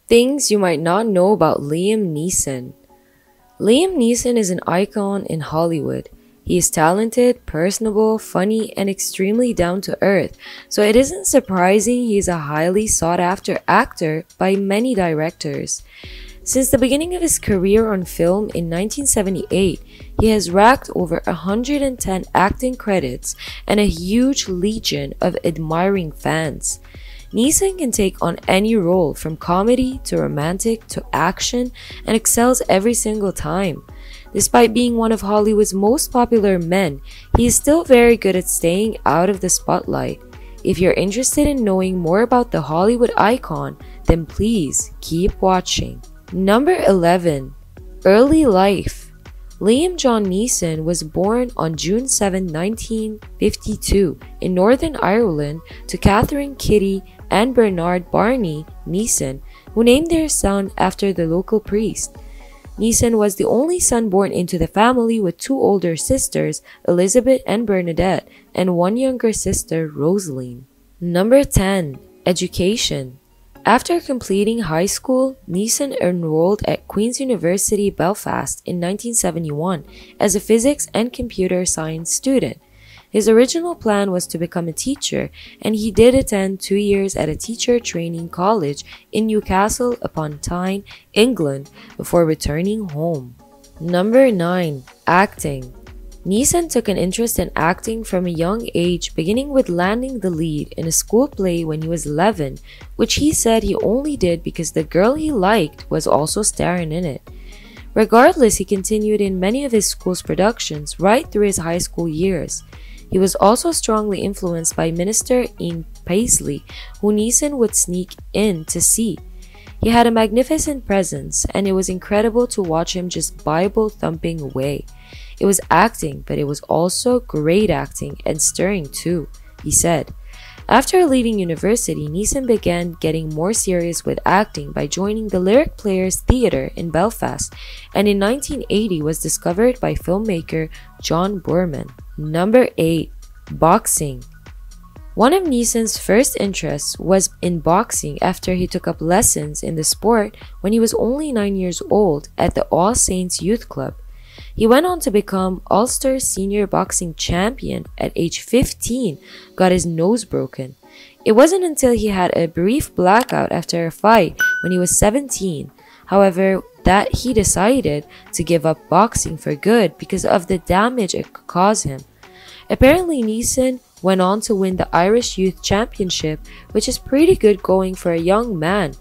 Things you might not know about Liam Neeson. Liam Neeson is an icon in Hollywood. He is talented, personable, funny, and extremely down to earth, so it isn't surprising he is a highly sought after actor by many directors. Since the beginning of his career on film in 1978, he has racked over 110 acting credits and a huge legion of admiring fans. Neeson can take on any role from comedy to romantic to action and excels every single time. Despite being one of Hollywood's most popular men, he is still very good at staying out of the spotlight. If you're interested in knowing more about the Hollywood icon, then please keep watching. Number 11. Early life. Liam John Neeson was born on June 7, 1952 in Northern Ireland to Catherine Kitty and Bernard Barney Neeson, who named their son after the local priest. Neeson was the only son born into the family with two older sisters, Elizabeth and Bernadette, and one younger sister, Rosaline. Number 10. Education. After completing high school, Neeson enrolled at Queen's University Belfast in 1971 as a physics and computer science student. His original plan was to become a teacher, and he did attend 2 years at a teacher training college in Newcastle upon Tyne, England, before returning home. Number 9. Acting. Neeson took an interest in acting from a young age, beginning with landing the lead in a school play when he was 11, which he said he only did because the girl he liked was also starring in it. Regardless, he continued in many of his school's productions right through his high school years. He was also strongly influenced by minister Ian Paisley, who Neeson would sneak in to see. He had a magnificent presence, and it was incredible to watch him just Bible-thumping away. It was acting, but it was also great acting and stirring too, he said. After leaving university, Neeson began getting more serious with acting by joining the Lyric Players Theatre in Belfast, and in 1980 was discovered by filmmaker John Boorman. Number 8. Boxing. One of Neeson's first interests was in boxing after he took up lessons in the sport when he was only 9 years old at the All Saints Youth Club. He went on to become Ulster Senior Boxing Champion at age 15, got his nose broken. It wasn't until he had a brief blackout after a fight when he was 17, however, that he decided to give up boxing for good because of the damage it could cause him. Apparently, Neeson went on to win the Irish Youth Championship, which is pretty good going for a young man.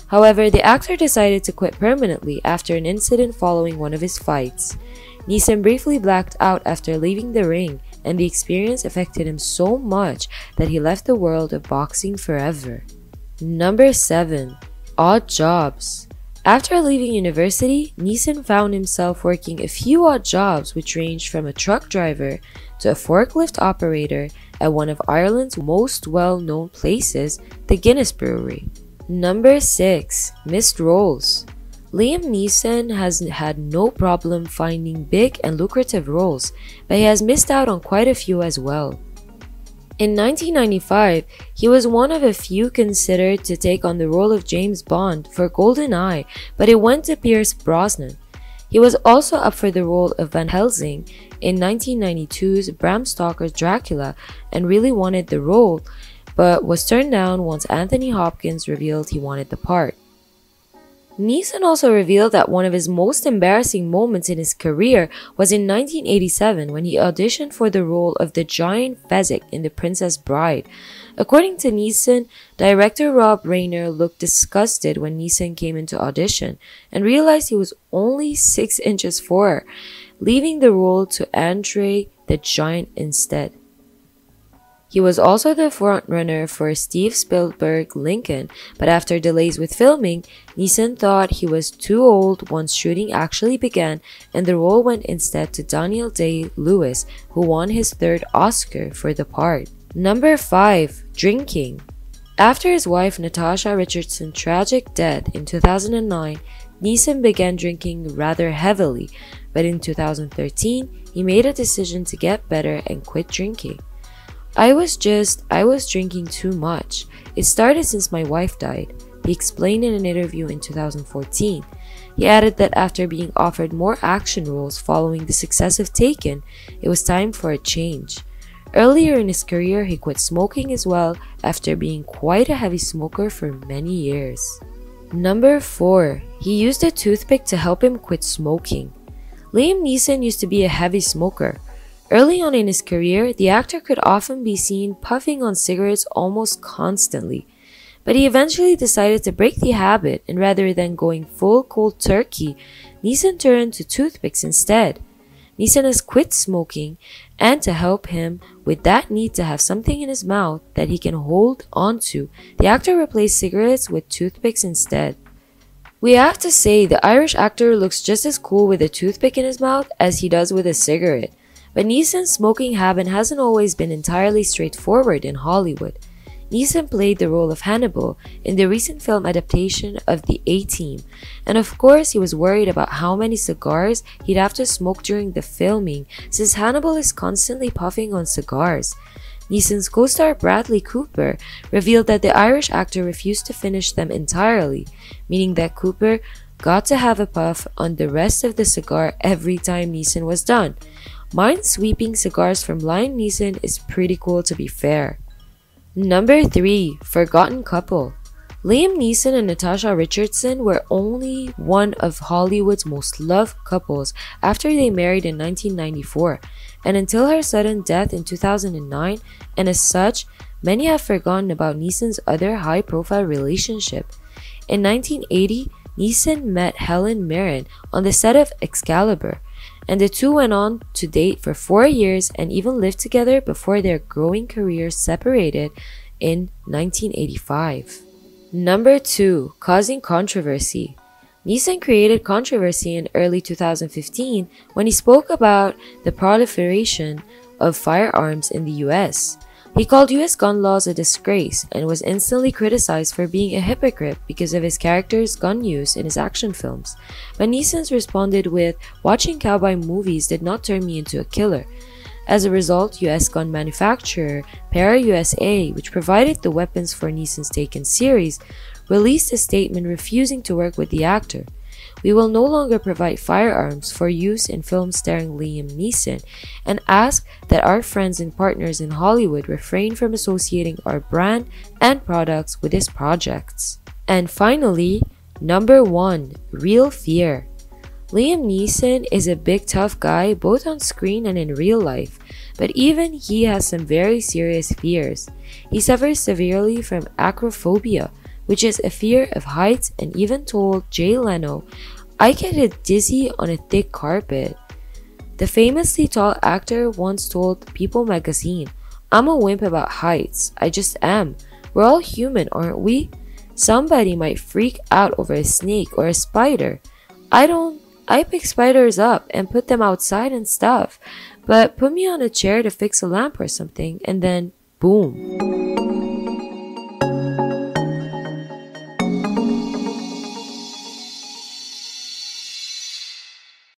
However, the actor decided to quit permanently after an incident following one of his fights. Neeson briefly blacked out after leaving the ring, and the experience affected him so much that he left the world of boxing forever. Number 7. Odd jobs. After leaving university, Neeson found himself working a few odd jobs which ranged from a truck driver to a forklift operator at one of Ireland's most well-known places, the Guinness Brewery. Number 6. Missed roles. Liam Neeson has had no problem finding big and lucrative roles, but he has missed out on quite a few as well. In 1995, he was one of a few considered to take on the role of James Bond for GoldenEye, but it went to Pierce Brosnan. He was also up for the role of Van Helsing in 1992's Bram Stoker's Dracula and really wanted the role, but was turned down once Anthony Hopkins revealed he wanted the part. Neeson also revealed that one of his most embarrassing moments in his career was in 1987 when he auditioned for the role of the giant Fezzik in The Princess Bride. According to Neeson, director Rob Reiner looked disgusted when Neeson came into audition and realized he was only 6 inches 4, leaving the role to Andre the Giant instead. He was also the frontrunner for Steve Spielberg's Lincoln, but after delays with filming, Neeson thought he was too old once shooting actually began, and the role went instead to Daniel Day-Lewis, who won his 3rd Oscar for the part. Number 5. Drinking. After his wife Natasha Richardson's tragic death in 2009, Neeson began drinking rather heavily, but in 2013, he made a decision to get better and quit drinking. I was drinking too much. It started since my wife died. he explained in an interview in 2014. He added that after being offered more action roles following the success of Taken, it was time for a change. Earlier in his career, he quit smoking as well after being quite a heavy smoker for many years. Number 4. He used a toothpick to help him quit smoking. Liam Neeson used to be a heavy smoker. Early on in his career, the actor could often be seen puffing on cigarettes almost constantly. But he eventually decided to break the habit, and rather than going full cold turkey, Neeson turned to toothpicks instead. Neeson has quit smoking, and to help him with that need to have something in his mouth that he can hold onto, the actor replaced cigarettes with toothpicks instead. We have to say the Irish actor looks just as cool with a toothpick in his mouth as he does with a cigarette, but Neeson's smoking habit hasn't always been entirely straightforward in Hollywood. Neeson played the role of Hannibal in the recent film adaptation of The A-Team, and of course he was worried about how many cigars he'd have to smoke during the filming since Hannibal is constantly puffing on cigars. Neeson's co-star Bradley Cooper revealed that the Irish actor refused to finish them entirely, meaning that Cooper got to have a puff on the rest of the cigar every time Neeson was done. Mind-sweeping cigars from Liam Neeson is pretty cool, to be fair. Number 3. Forgotten Couple. Liam Neeson and Natasha Richardson were only one of Hollywood's most loved couples after they married in 1994, and until her sudden death in 2009, and as such, many have forgotten about Neeson's other high-profile relationship. In 1980, Neeson met Helen Mirren on the set of Excalibur, and the two went on to date for 4 years and even lived together before their growing careers separated in 1985. Number 2. Causing controversy. Neeson created controversy in early 2015 when he spoke about the proliferation of firearms in the US. He called US gun laws a disgrace and was instantly criticized for being a hypocrite because of his character's gun use in his action films. But Neeson responded with, "Watching cowboy movies did not turn me into a killer." As a result, US gun manufacturer Para USA, which provided the weapons for Neeson's Taken series, released a statement refusing to work with the actor. "We will no longer provide firearms for use in films starring Liam Neeson, and ask that our friends and partners in Hollywood refrain from associating our brand and products with his projects." And finally, number 1. Real fear. Liam Neeson is a big tough guy both on screen and in real life, but even he has some very serious fears. He suffers severely from acrophobia, which is a fear of heights, and even told Jay Leno, "I get dizzy on a thick carpet." The famously tall actor once told People magazine, "I'm a wimp about heights. I just am. We're all human, aren't we? Somebody might freak out over a snake or a spider. I pick spiders up and put them outside and stuff, but put me on a chair to fix a lamp or something, and then boom."